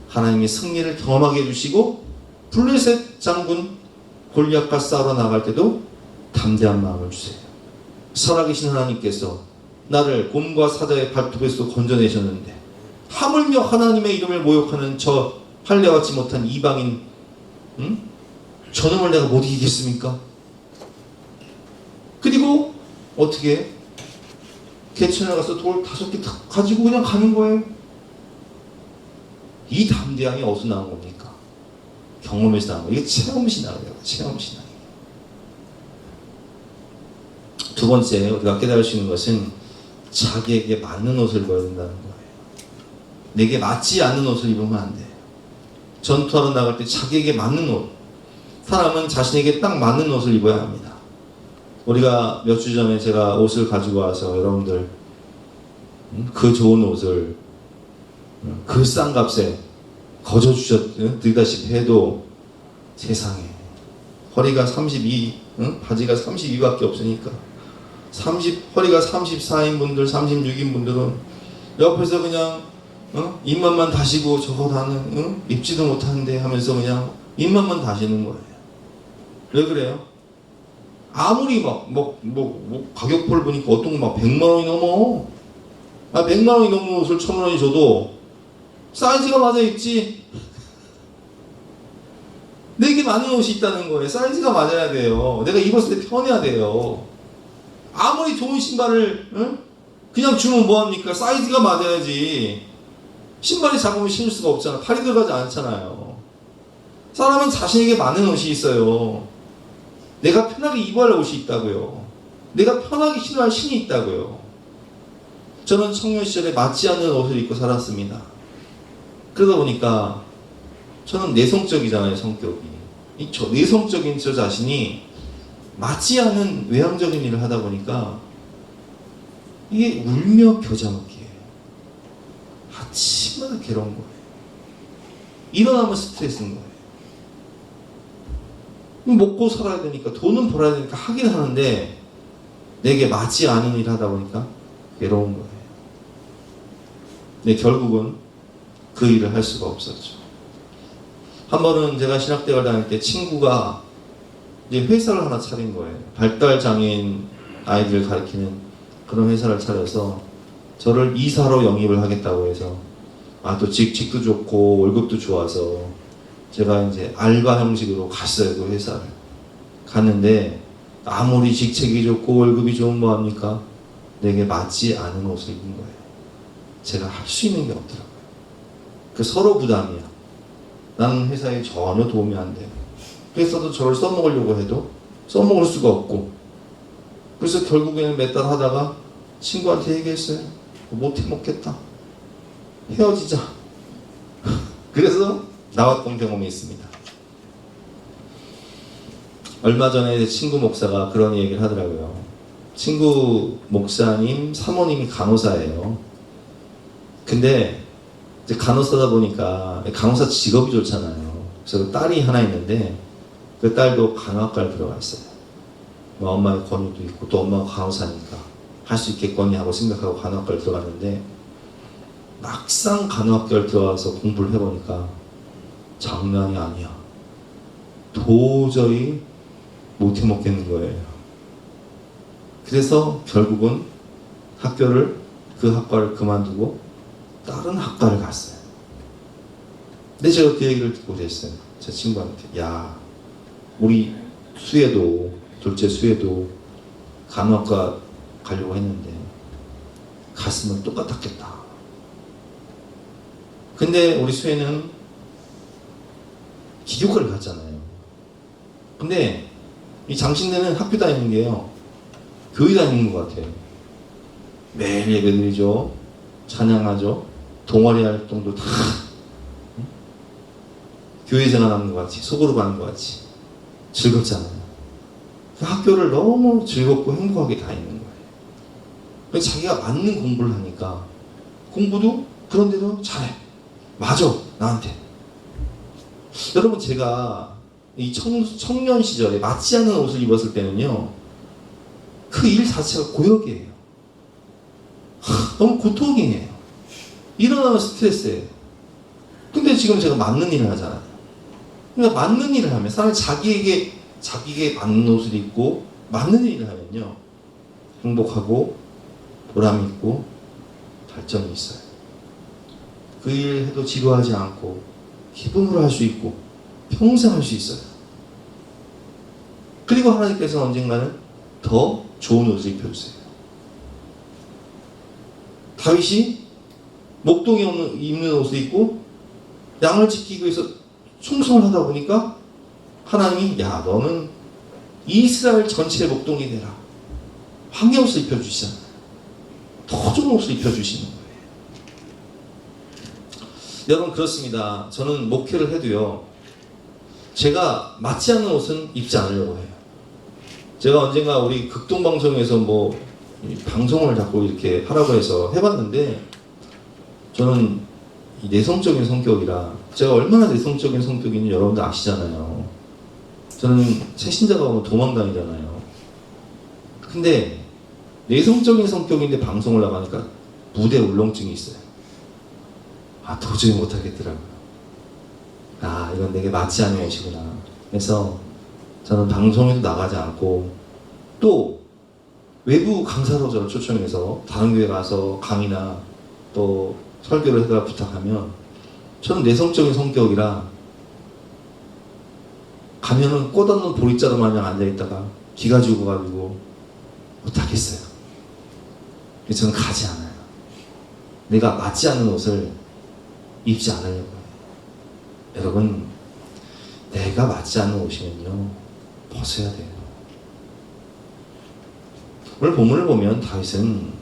하나님의 승리를 경험하게 해주시고 블레셋 장군 골리앗과 싸우러 나갈 때도 담대한 마음을 주세요. 살아계신 하나님께서 나를 곰과 사자의 발톱에서 건져내셨는데 하물며 하나님의 이름을 모욕하는 저 할례 받지 못한 이방인 저놈을 내가 못 이기겠습니까? 그리고 어떻게 개천에 가서 돌 5개 가지고 그냥 가는 거예요. 이 담대함이 어디서 나온 겁니까? 경험에서 나온 거예요. 이게 체험신앙이에요. 체험신앙. 두 번째 우리가 깨달을 수 있는 것은 자기에게 맞는 옷을 입어야 된다는 거예요. 내게 맞지 않는 옷을 입으면 안 돼요. 전투하러 나갈 때 자기에게 맞는 옷. 사람은 자신에게 딱 맞는 옷을 입어야 합니다. 우리가 몇 주 전에 제가 옷을 가지고 와서 여러분들 그 좋은 옷을 그 싼 값에 거저주셨다시피 해도 세상에 허리가 32 바지가 32밖에 없으니까 허리가 34인 분들 36인 분들은 옆에서 그냥 입맛만 다시고 저거 나는 입지도 못하는데 하면서 그냥 입맛만 다시는 거예요. 왜 그래요? 아무리 가격표를 보니까 어떤 거 막 100만 원이 넘어. 100만 원이 넘는 옷을 1000만 원이 줘도 사이즈가 맞아 입지. 내게 맞는 옷이 있다는 거예요. 사이즈가 맞아야 돼요. 내가 입었을 때 편해야 돼요. 아무리 좋은 신발을 그냥 주면 뭐합니까? 사이즈가 맞아야지. 신발이 작으면 신을 수가 없잖아. 팔이 들어가지 않잖아요. 사람은 자신에게 맞는 옷이 있어요. 내가 편하게 입어야 할 옷이 있다고요. 내가 편하게 신어야 할 신이 있다고요. 저는 청년 시절에 맞지 않는 옷을 입고 살았습니다. 그러다 보니까 저는 내성적이잖아요, 성격이. 내성적인 저 자신이 맞지 않은 외향적인 일을 하다 보니까 이게 울며 겨자 먹기예요. 아침마다 괴로운 거예요. 일어나면 스트레스인 거예요. 먹고 살아야 되니까 돈은 벌어야 되니까 하긴 하는데 내게 맞지 않은 일을 하다 보니까 괴로운 거예요. 근데 결국은 그 일을 할 수가 없었죠. 한 번은 제가 신학대학을 다닐 때 친구가 이제 회사를 하나 차린 거예요. 발달장애인 아이들 가르치는 그런 회사를 차려서 저를 이사로 영입을 하겠다고 해서 또 직도 좋고 월급도 좋아서 제가 이제 알바 형식으로 갔어요. 그 회사를 갔는데 아무리 직책이 좋고 월급이 좋으면 뭐합니까? 내게 맞지 않은 옷을 입은 거예요. 제가 할 수 있는 게 없더라고요. 그 서로 부담이야. 나는 회사에 전혀 도움이 안 돼요. 회사도 저를 써먹으려고 해도 써먹을 수가 없고 그래서 결국에는 몇 달 하다가 친구한테 얘기했어요. 못 해먹겠다. 헤어지자. 그래서 나왔던 경험이 있습니다. 얼마 전에 친구 목사가 그런 얘기를 하더라고요. 친구 목사님 사모님이 간호사예요. 근데 이제 간호사다 보니까 간호사 직업이 좋잖아요. 그래서 딸이 하나 있는데 그 딸도 간호학과를 들어가 있어요. 뭐 엄마의 권유도 있고 또 엄마가 간호사니까 할 수 있겠거니 하고 생각하고 간호학과를 들어갔는데 막상 간호학교를 들어가서 공부를 해보니까 장난이 아니야. 도저히 못 해먹겠는 거예요. 그래서 결국은 그 학과를 그만두고 다른 학과를 갔어요. 근데 제가 그 얘기를 듣고 그랬어요. 제 친구한테, 야, 우리 둘째 수혜도 간호학과 가려고 했는데 갔으면 똑같았겠다. 근데 우리 수혜는 기교과를 갔잖아요. 근데 이 장신대는 학교 다니는 게요, 교회 다니는 것 같아요. 매일 예배드리죠, 찬양하죠, 동아리 활동도 다 교회 생활하는 것 같이, 속으로 가는 것 같이 즐겁잖아요. 그 학교를 너무 즐겁고 행복하게 다니는 거예요. 그래서 자기가 맞는 공부를 하니까 공부도 그런데도 잘해. 맞아, 나한테. 여러분, 제가 이 청년 시절에 맞지 않는 옷을 입었을 때는요, 그 일 자체가 고역이에요. 너무 고통이에요. 일어나면 스트레스예요. 근데 지금 제가 맞는 일을 하잖아요. 그러니까 맞는 일을 하면 사람이 자기에게 맞는 옷을 입고 맞는 일을 하면요, 행복하고 보람이 있고 발전이 있어요. 그 일 해도 지루하지 않고 기쁨으로 할 수 있고 평생 할 수 있어요. 그리고 하나님께서는 언젠가는 더 좋은 옷을 입혀주세요. 다윗이 목동이 입는 옷을 입고 양을 지키기 위해서 충성을 하다 보니까 하나님이, 야, 너는 이스라엘 전체의 목동이 되라. 황해 옷을 입혀주시잖아요. 더 좋은 옷을 입혀주시는 거예요. 여러분, 그렇습니다. 저는 목회를 해도요, 제가 맞지 않는 옷은 입지 않으려고 해요. 제가 언젠가 우리 극동방송에서 방송을 자꾸 이렇게 하라고 해서 해봤는데, 저는 이 내성적인 성격이라, 제가 얼마나 내성적인 성격인지 여러분들 아시잖아요. 저는 새신자가 오면 도망다니잖아요. 근데 내성적인 성격인데 방송을 나가니까 무대 울렁증이 있어요. 도저히 못하겠더라고요. 이건 내게 맞지 않는 옷이구나. 그래서 저는 방송에도 나가지 않고, 또 외부 강사로 저를 초청해서 다른 교회 가서 강의나 또 설교를 해달라 부탁하면, 저는 내성적인 성격이라 가면은 꽃 없는 보리자루 마냥 앉아있다가 기가 죽어가지고 못하겠어요. 그래서 저는 가지 않아요. 내가 맞지 않는 옷을 입지 않으려고 해요. 여러분, 내가 맞지 않는 옷이면요, 벗어야 돼요. 오늘 본문을 보면 다윗은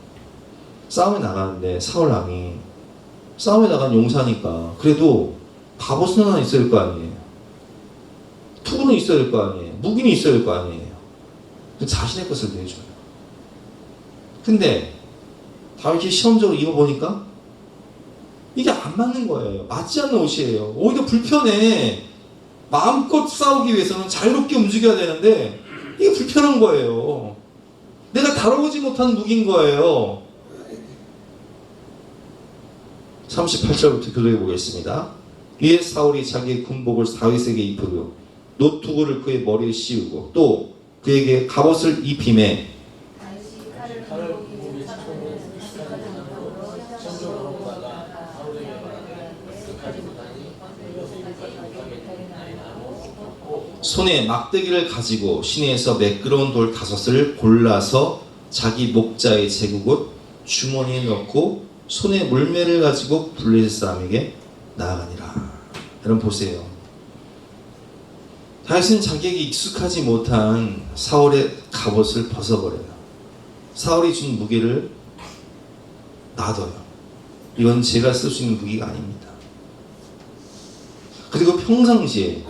싸움에 나가는데 사울왕이 싸움에 나간 용사니까 그래도 갑옷은 하나 있어야 될 거 아니에요. 투구는 있어야 될 거 아니에요. 무기는 있어야 될 거 아니에요. 자신의 것을 내줘요. 근데 다윗이 시험적으로 입어보니까 이게 안 맞는 거예요. 맞지 않는 옷이에요. 오히려 불편해. 마음껏 싸우기 위해서는 자유롭게 움직여야 되는데 이게 불편한 거예요. 내가 다뤄보지 못한 무기인 거예요. 38절부터 교독해 보겠습니다. 이에 사울이 자기의 군복을 다윗에게 입히고 노투구를 그의 머리에 씌우고 또 그에게 갑옷을 입히매 손에 막대기를 가지고 시내에서 매끄러운 돌 5을 골라서 자기 목자의 제국옷 주머니에 넣고 손에 물매를 가지고 블레셋 사람에게 나아가니라. 여러분 보세요. 다윗은 자기에게 익숙하지 못한 사울의 갑옷을 벗어버려요. 사울이 준 무기를 놔둬요. 이건 제가 쓸 수 있는 무기가 아닙니다. 그리고 평상시에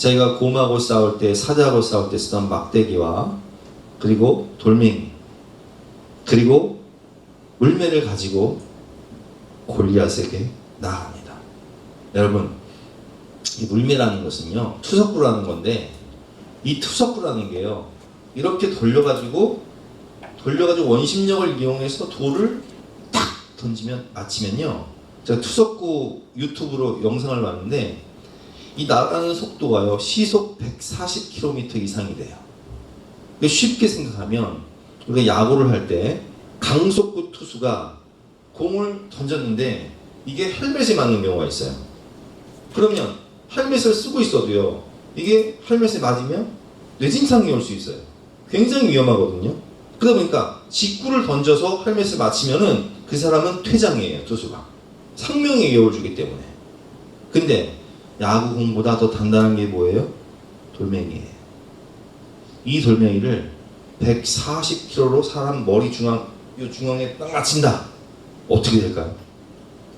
자기가 곰하고 싸울 때, 사자하고 싸울 때 쓰던 막대기와 그리고 돌멩이 그리고 물매를 가지고 골리앗에게 나아갑니다. 여러분, 이 물매라는 것은요, 투석구라는 건데, 이 투석구라는 게요, 이렇게 돌려가지고 원심력을 이용해서 돌을 딱 던지면 맞히면요, 제가 투석구 유튜브로 영상을 봤는데 이 나가는 속도가요, 시속 140km 이상이 돼요. 쉽게 생각하면 우리가 야구를 할 때 강속구 투수가 공을 던졌는데 이게 헬멧에 맞는 경우가 있어요. 그러면 헬멧을 쓰고 있어도요, 이게 헬멧에 맞으면 뇌진탕이 올 수 있어요. 굉장히 위험하거든요. 그러다 보니까 직구를 던져서 헬멧을 맞히면은 그 사람은 퇴장이에요, 투수가. 생명의 위협을 주기 때문에. 근데 야구공보다 더 단단한 게 뭐예요? 돌멩이에요. 이 돌멩이를 140km로 사람 머리 중앙에 딱 맞힌다. 어떻게 될까요?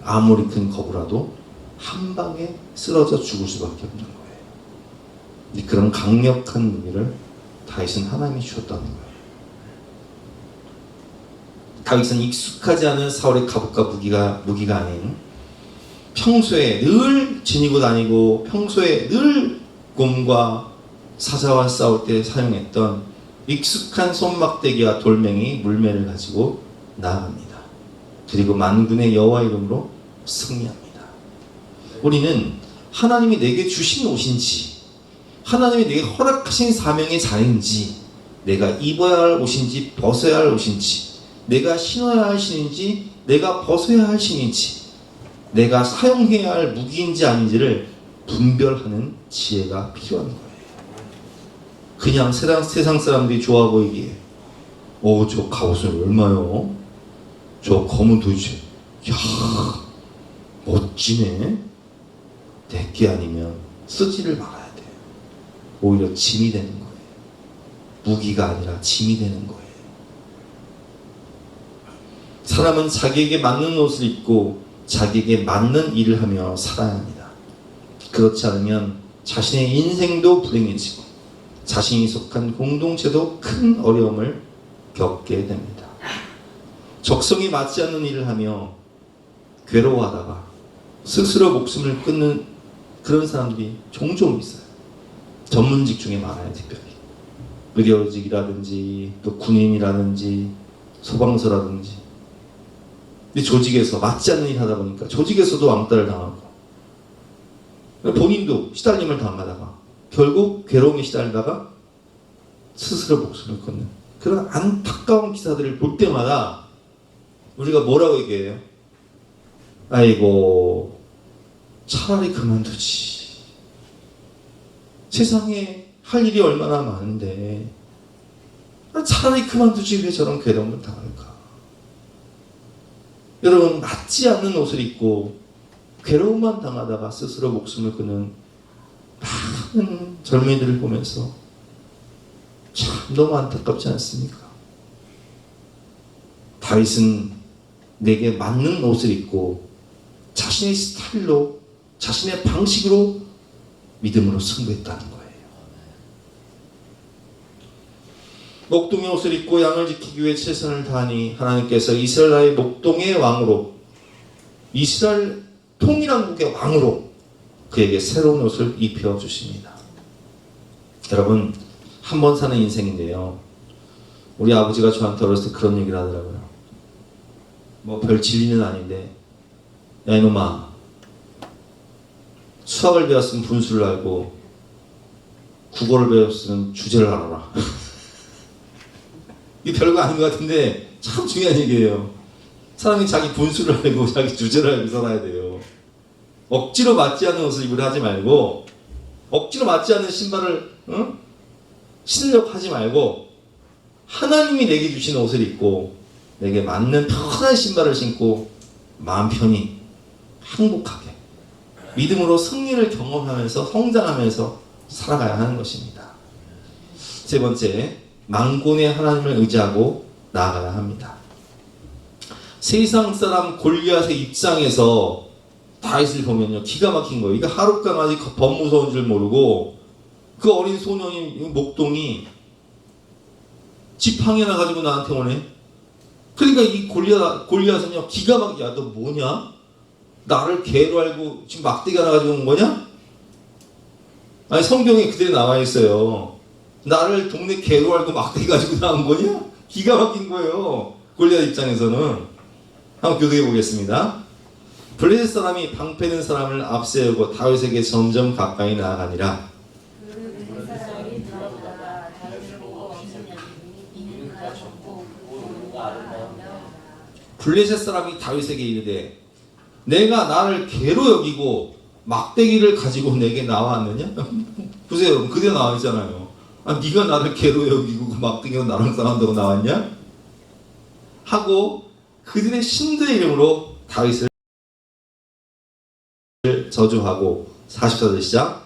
아무리 큰 거부라도 한 방에 쓰러져 죽을 수밖에 없는 거예요. 그런 강력한 무기를 다윗은 하나님이 주셨다는 거예요. 다윗은 익숙하지 않은 사울의 갑옷과 무기가 아닌 평소에 늘 지니고 다니고 평소에 늘 곰과 사자와 싸울 때 사용했던 익숙한 손막대기와 돌멩이, 물매를 가지고 나아갑니다. 그리고 만군의 여호와 이름으로 승리합니다. 우리는 하나님이 내게 주신 옷인지, 하나님이 내게 허락하신 사명의 자인지, 내가 입어야 할 옷인지 벗어야 할 옷인지, 내가 신어야 할 신인지 내가 벗어야 할 신인지, 내가 사용해야 할 무기인지 아닌지를 분별하는 지혜가 필요한 거예요. 그냥 세상 사람들이 좋아 보이기에 저 갑옷은 얼마요? 저 검은 도대체 야 멋지네. 내게 아니면 쓰지를 말아야 돼요. 오히려 짐이 되는 거예요. 무기가 아니라 짐이 되는 거예요. 사람은 자기에게 맞는 옷을 입고 자기에게 맞는 일을 하며 살아야 합니다. 그렇지 않으면 자신의 인생도 불행해지고 자신이 속한 공동체도 큰 어려움을 겪게 됩니다. 적성에 맞지 않는 일을 하며 괴로워하다가 스스로 목숨을 끊는 그런 사람들이 종종 있어요. 전문직 중에 많아요. 특별히 의료직이라든지 또 군인이라든지 소방서라든지. 근데 조직에서 맞지 않는 일 하다 보니까 조직에서도 왕따를 당하고 본인도 시달림을 당하다가 결국 괴로움에 시달리다가 스스로 목숨을 끊는 그런 안타까운 기사들을 볼 때마다 우리가 뭐라고 얘기해요? 아이고 차라리 그만두지. 세상에 할 일이 얼마나 많은데 차라리 그만두지 왜 저런 괴로움을 당할까? 여러분, 맞지 않는 옷을 입고 괴로움만 당하다가 스스로 목숨을 끊는 많은 젊은이들을 보면서 참 너무 안타깝지 않습니까? 다윗은 내게 맞는 옷을 입고 자신의 스타일로, 자신의 방식으로 믿음으로 승부했다는 거예요. 목동의 옷을 입고 양을 지키기 위해 최선을 다하니 하나님께서 이스라엘의 목동의 왕으로, 이스라엘 통일왕국의 왕으로 그에게 새로운 옷을 입혀주십니다. 여러분, 한 번 사는 인생인데요, 우리 아버지가 저한테 어렸을 때 그런 얘기를 하더라고요. 뭐 별 진리는 아닌데, 야 이놈아, 수학을 배웠으면 분수를 알고 국어를 배웠으면 주제를 알아라. 이게 별거 아닌 것 같은데 참 중요한 얘기예요. 사람이 자기 분수를 알고 자기 주제를 알고 살아야 돼요. 억지로 맞지 않는 옷을 입으려 하지 말고, 억지로 맞지 않는 신발을 신으려고 하지 말고, 하나님이 내게 주신 옷을 입고 내게 맞는 편한 신발을 신고 마음 편히 행복하게 믿음으로 승리를 경험하면서 성장하면서 살아가야 하는 것입니다. 세 번째, 만군의 하나님을 의지하고 나아가야 합니다. 세상 사람 골리앗의 입장에서 다윗을 보면요, 기가 막힌 거예요. 이거 하룻강아지 범 무서운 줄 모르고 그 어린 소년이 목동이 지팡이 하나 가지고 나한테 오네. 그러니까 이 골리앗은요 기가 막히게, 야 너 뭐냐? 나를 개로 알고 지금 막대기 하나 가지고 온 거냐? 아니 성경에 그대로 나와 있어요. 나를 동네 개로 알고 막대기 가지고 나온 거냐? 기가 막힌 거예요. 골리앗 입장에서는. 한번 교독해 보겠습니다. 블레셋 사람이 방패든 사람을 앞세우고 다윗에게 점점 가까이 나아가니라. 블레셋 사람이 다윗에게 이르되 내가 나를 개로 여기고 막대기를 가지고 내게 나왔느냐? 보세요 여러분, 그대로 나와 있잖아요. 아, 네가 나를 개로 여기고 그 막대기로 나랑 싸운다고 나왔냐? 하고 그들의 신들의 이름으로 다윗을 저주하고. 44절 시작.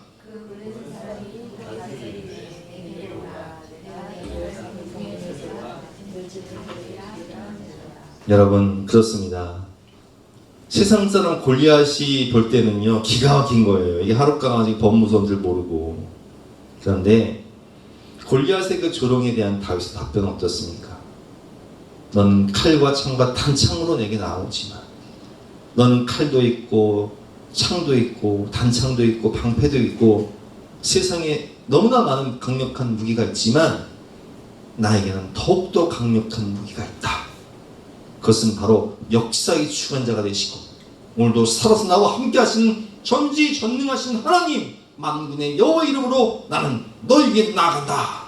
여러분 그렇습니다. 세상 사람 골리앗이 볼 때는요 기가 막힌 거예요. 이게 하룻강아지 법무서인 줄 모르고. 그런데 골리앗의 그 조롱에 대한 다윗의 답변은 어떻습니까? 넌 칼과 창과 단창으로 내게 나오지만 너는 칼도 있고 창도 있고 단창도 있고 방패도 있고 세상에 너무나 많은 강력한 무기가 있지만 나에게는 더욱더 강력한 무기가 있다. 그것은 바로 역사의 주관자가 되시고 오늘도 살아서 나와 함께 하시는 전지전능하신 하나님 만군의 여호와 이름으로 나는 너에게 나아간다.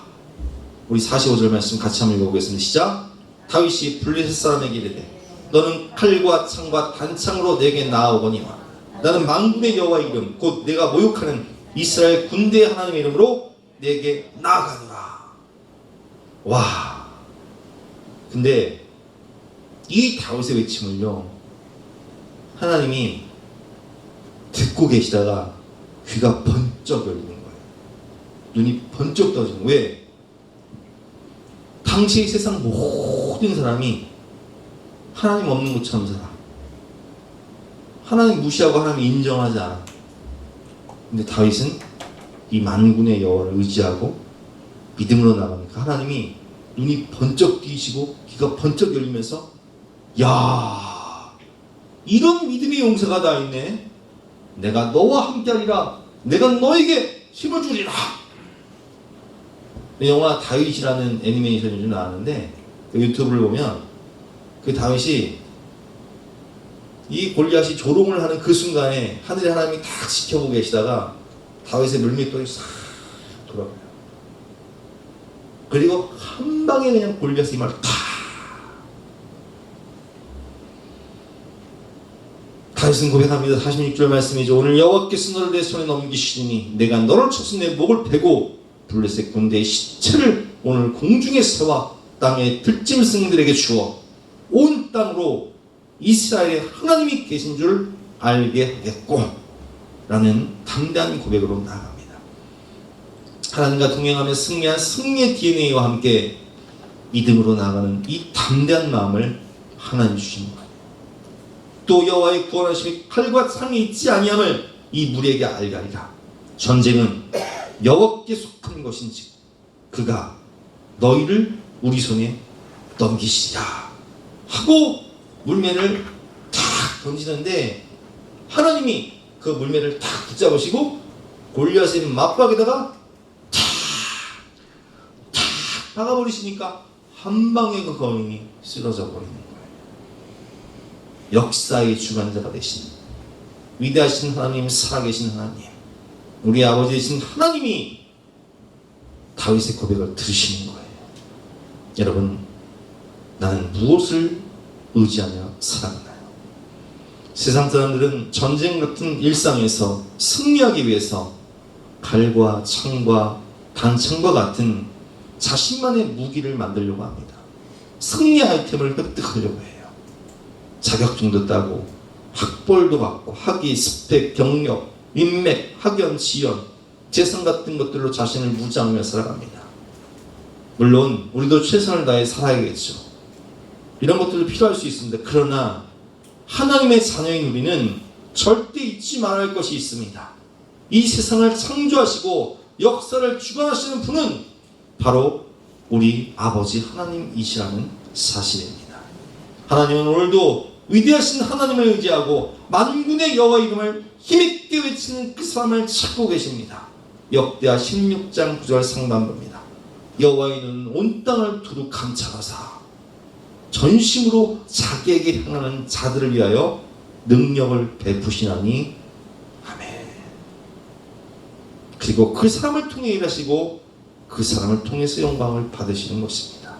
우리 45절 말씀 같이 한번 읽어보겠습니다. 시작. 다윗이 블레셋 사람에게 이르되 너는 칼과 창과 단창으로 내게 나아오거니와 나는 만군의 여호와 이름 곧 내가 모욕하는 이스라엘 군대의 하나님의 이름으로 내게 나아가노라. 와, 근데 이 다윗의 외침을요 하나님이 듣고 계시다가 귀가 번쩍 열리는 거예요. 눈이 번쩍 떠지는 거예요. 왜? 당시 세상 모든 사람이 하나님 없는 것처럼 살아. 하나님 무시하고 하나님 인정하지 않아. 근데 다윗은 이 만군의 여호와를 의지하고 믿음으로 나가니까 하나님이 눈이 번쩍 뜨이시고 귀가 번쩍 열리면서 야, 이런 믿음의 용사가 다 있네. 내가 너와 함께하리라. 내가 너에게 힘을 주리라. 영화 다윗이라는 애니메이션이 좀 나왔는데 그 유튜브를 보면 그 다윗이 이 골리앗이 조롱을 하는 그 순간에 하늘의 하나님이 딱 지켜보고 계시다가 다윗의 물밑돌이 싹 돌아가요. 그리고 한 방에 그냥 골리앗의 이마를 탁. 다윗은 고백합니다. 46절 말씀이죠. 오늘 여호와께서 너를 내 손에 넘기시니 내가 너를 쳐서 내 목을 베고 블레셋 군대의 시체를 오늘 공중에 세워 땅의 들짐승들에게 주어 온 땅으로 이스라엘의 하나님이 계신 줄 알게 하겠고 라는 담대한 고백으로 나아갑니다. 하나님과 동행하며 승리한 승리의 DNA와 함께 믿음으로 나아가는 이 담대한 마음을 하나님 주신 거예요. 또 여호와의 구원하심이 칼과 창이 있지 아니함을 이 무리에게 알게 하리라. 전쟁은 여호와께 속한 것인지 그가 너희를 우리 손에 넘기시리라 하고 물매를 탁 던지는데 하나님이 그 물매를 탁 붙잡으시고 골리앗의 맞박에다가 탁 박아버리시니까 한 방에 그 거인이 쓰러져 버리는 거예요. 역사의 주관자가 되신 위대하신 하나님, 살아계신 하나님, 우리 아버지 되신 하나님이 다윗의 고백을 들으시는 거예요. 여러분, 나는 무엇을 의지하며 살아가나요? 세상 사람들은 전쟁 같은 일상에서 승리하기 위해서 칼과 창과 단창과 같은 자신만의 무기를 만들려고 합니다. 승리 아이템을 획득하려고 해요. 자격증도 따고 학벌도 받고 학위, 스펙, 경력, 인맥, 학연, 지연, 재산 같은 것들로 자신을 무장하며 살아갑니다. 물론 우리도 최선을 다해 살아야겠죠. 이런 것들도 필요할 수 있습니다. 그러나 하나님의 자녀인 우리는 절대 잊지 말아야 할 것이 있습니다. 이 세상을 창조하시고 역사를 주관하시는 분은 바로 우리 아버지 하나님이시라는 사실입니다. 하나님은 오늘도 위대하신 하나님을 의지하고 만군의 여호와 이름을 힘있게 외치는 그 사람을 찾고 계십니다. 역대하 16장 9절 상반부입니다. 여호와는 온 땅을 두루 감찰하사 전심으로 자기에게 향하는 자들을 위하여 능력을 베푸시나니 아멘. 그리고 그 사람을 통해 일하시고 그 사람을 통해서 영광을 받으시는 것입니다.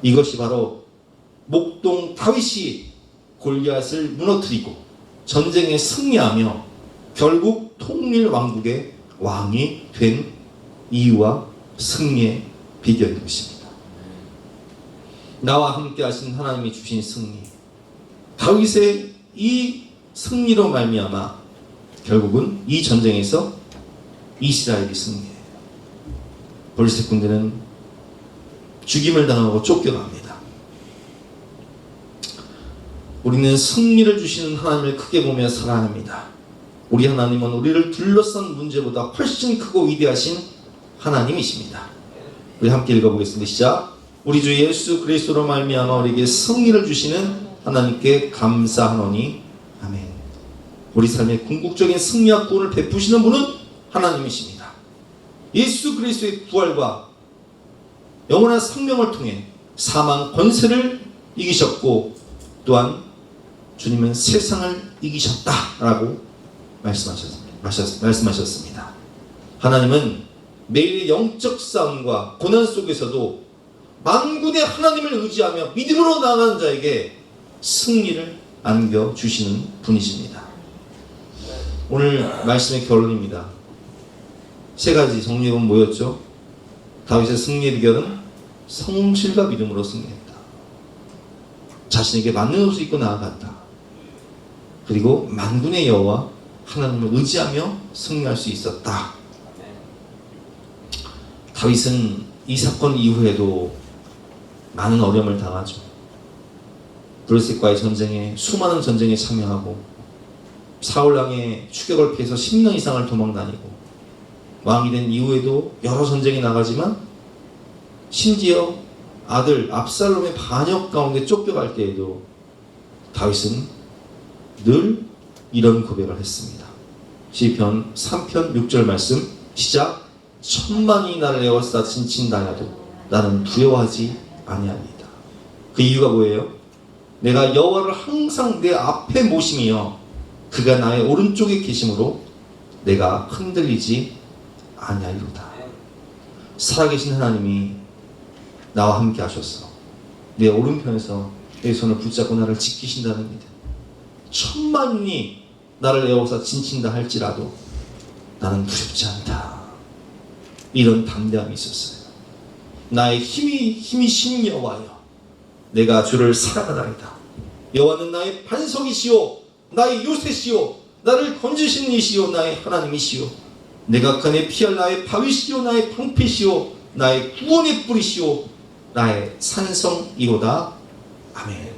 이것이 바로 목동 다윗이 골리앗을 무너뜨리고 전쟁에 승리하며 결국 통일 왕국의 왕이 된 이유와 승리의 비결인 것입니다. 나와 함께 하신 하나님이 주신 승리, 다윗의 이 승리로 말미암아 결국은 이 전쟁에서 이스라엘이 승리해요. 블레셋 군대는 죽임을 당하고 쫓겨갑니다. 우리는 승리를 주시는 하나님을 크게 보며 살아야 합니다. 우리 하나님은 우리를 둘러싼 문제보다 훨씬 크고 위대하신 하나님이십니다. 우리 함께 읽어보겠습니다. 시작. 우리 주 예수 그리스도로 말미암아 우리에게 승리를 주시는 하나님께 감사하노니 아멘. 우리 삶의 궁극적인 승리와 구원을 베푸시는 분은 하나님이십니다. 예수 그리스도의 부활과 영원한 생명을 통해 사망 권세를 이기셨고 또한 주님은 세상을 이기셨다라고 말씀하셨습니다. 하나님은 매일의 영적 싸움과 고난 속에서도 만군의 하나님을 의지하며 믿음으로 나아가는 자에게 승리를 안겨주시는 분이십니다. 오늘 말씀의 결론입니다. 세 가지 정리해보면 뭐였죠? 다윗의 승리의 비결은 성실과 믿음으로 승리했다. 자신에게 맞는 옷을 입고 나아갔다. 그리고 만군의 여호와 하나님을 의지하며 승리할 수 있었다. 다윗은 이 사건 이후에도 많은 어려움을 당하죠. 블레셋과의 전쟁에 수많은 전쟁에 참여하고 사울왕의 추격을 피해서 10년 이상을 도망다니고 왕이 된 이후에도 여러 전쟁에 나가지만 심지어 아들 압살롬의 반역 가운데 쫓겨갈 때에도 다윗은 늘 이런 고백을 했습니다. 시편 3편 6절 말씀 시작. 천만이 나를 에워싸 진친다 하여도 나는 두려워하지 아니하리이다. 그 이유가 뭐예요? 내가 여호와를 항상 내 앞에 모심이여 그가 나의 오른쪽에 계심으로 내가 흔들리지 아니하리로다. 살아계신 하나님이 나와 함께 하셔서 내 오른편에서 내 손을 붙잡고 나를 지키신다는 믿음. 천만이 나를 에워싸 진친다 할지라도 나는 두렵지 않다. 이런 담대함이 있었어요. 나의 힘이신 여호와여 내가 주를 사랑하나이다. 여호와는 나의 반석이시오 나의 요새시오 나를 건지시는 이시오 나의 하나님이시오 내가 그네 피할 나의 바위시오 나의 방패시오 나의 구원의 뿌리시오 나의 산성이로다. 아멘.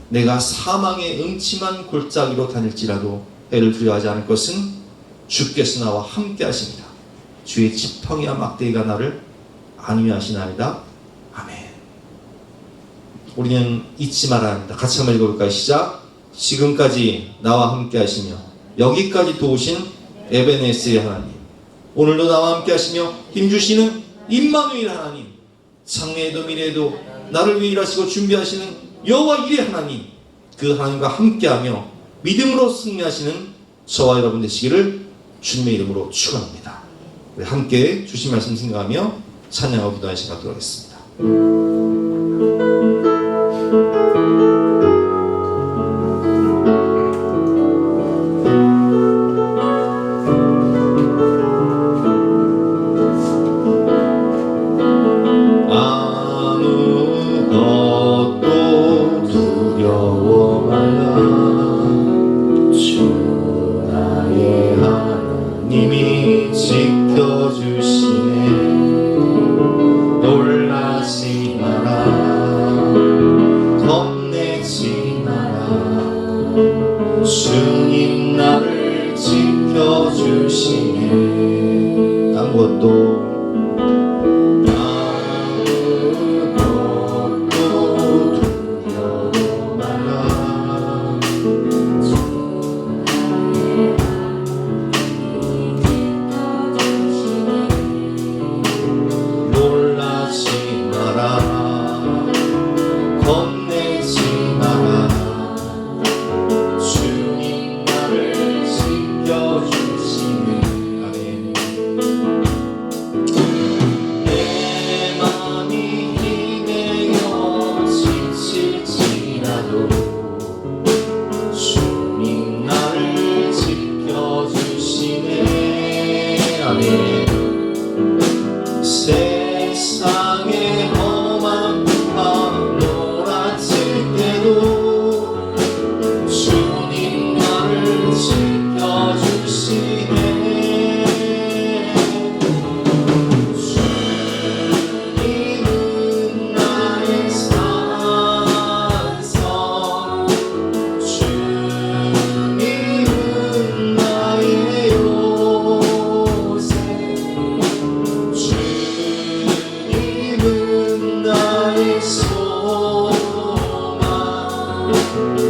내가 사망의 음침한 골짜기로 다닐지라도 해를 두려워하지 않을 것은 주께서 나와 함께 하십니다. 주의 지팡이와 막대기가 나를 안위하시나이다. 아멘. 우리는 잊지 말아야 합니다. 같이 한번 읽어볼까요? 시작. 지금까지 나와 함께 하시며 여기까지 도우신 에베네스의 하나님, 오늘도 나와 함께 하시며 힘주시는 임마누엘 하나님, 장래에도 미래에도 나를 위해 일하시고 준비하시는 여호와 일의 하나님, 그 하나님과 함께하며 믿음으로 승리하시는 저와 여러분 되시기를 주님의 이름으로 축원합니다. 우리 함께 주신 말씀 생각하며 찬양하고 기도하는 시간 갖도록 하겠습니다. 주님 나를 지켜주시네. 아멘.